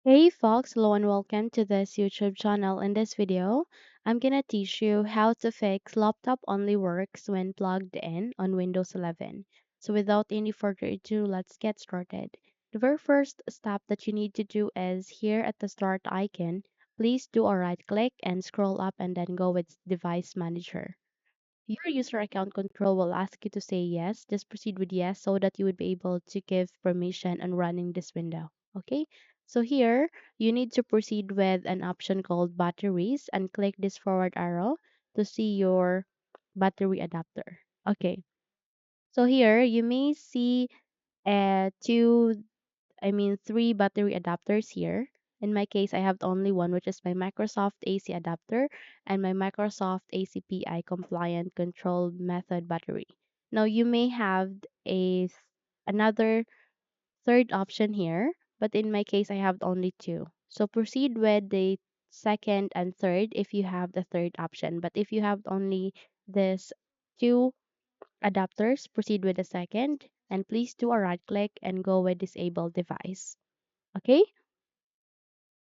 Hey folks, hello and welcome to this YouTube channel. In this video, I'm gonna teach you how to fix laptop only works when plugged in on Windows 11. So without any further ado, let's get started. The very first step that you need to do is here at the start icon, please do a right click and scroll up and then go with device manager. Your user account control will ask you to say yes. Just proceed with yes so that you would be able to give permission on running this window. Okay, so here you need to proceed with an option called batteries and click this forward arrow to see your battery adapter. Okay, so here you may see three battery adapters here. In my case, I have only one, which is my Microsoft AC adapter and my Microsoft ACPI compliant control method battery. Now, you may have another third option here, but in my case, I have only two. So proceed with the second and third if you have the third option. But if you have only this two adapters, proceed with the second, and please do a right click and go with disable device. Okay,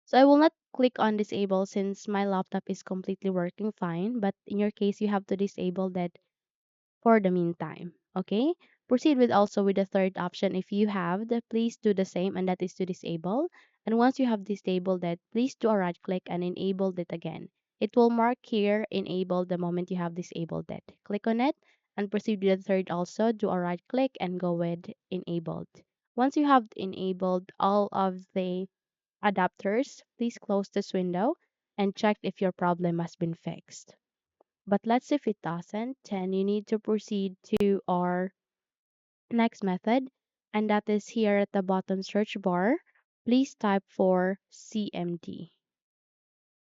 so I will not click on disable since my laptop is completely working fine, but in your case you have to disable that for the meantime. Okay, proceed with also with the third option. If you have the, please do the same, and that is to disable. And once you have disabled that, please do a right click and enable it again. It will mark here enable the moment you have disabled it. Click on it and proceed with the third also. Do a right click and go with enabled. Once you have enabled all of the adapters, please close this window and check if your problem has been fixed. But let's see if it doesn't, then you need to proceed to our next method, and that is here at the bottom search bar. Please type for CMD.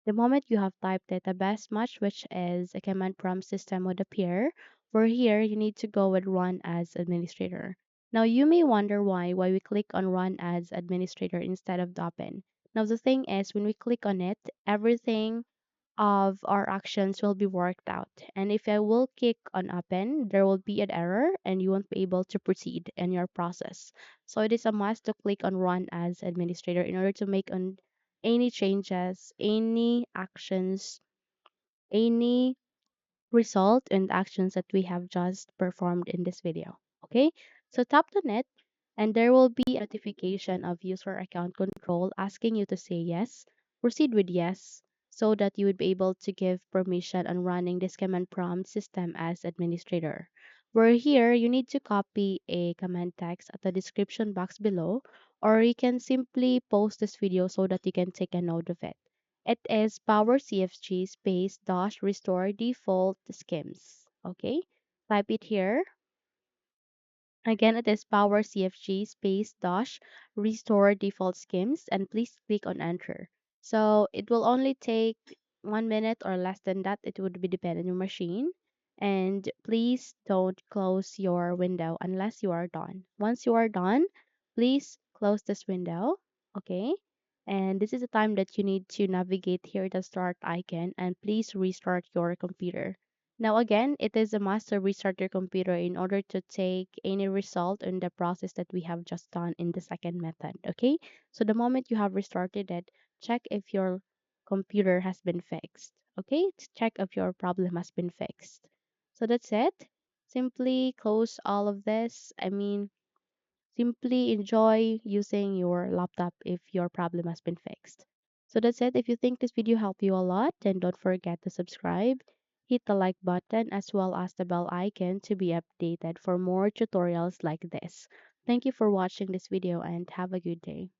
The moment you have typed it, the best match, which is a command prompt system, would appear. For here, you need to go with run as administrator. Now, you may wonder why we click on run as administrator instead of the open. Now, the thing is, when we click on it, everything of our actions will be worked out. And if I will click on open, there will be an error and you won't be able to proceed in your process. So it is a must to click on run as administrator in order to make on any changes, any actions, any result and actions that we have just performed in this video. Okay, so tap on it and there will be a notification of user account control asking you to say yes. Proceed with yes so that you would be able to give permission on running this command prompt system as administrator. Where here you need to copy a command text at the description box below, or you can simply post this video so that you can take a note of it. It is powercfg space dash restore default schemes. Okay, type it here. Again, it is powercfg space dash restore default schemes, and please click on enter. So it will only take 1 minute or less than that. It would be depend on your machine. And please don't close your window unless you are done. Once you are done, please close this window. Okay. And this is the time that you need to navigate here the start icon and please restart your computer. Now again, it is a must to restart your computer in order to take any result in the process that we have just done in the second method. Okay, so the moment you have restarted it, check if your computer has been fixed. Okay, check if your problem has been fixed. So that's it. Simply close all of this. Simply enjoy using your laptop if your problem has been fixed. So that's it. If you think this video helped you a lot, then don't forget to subscribe, hit the like button as well as the bell icon to be updated for more tutorials like this. Thank you for watching this video and have a good day.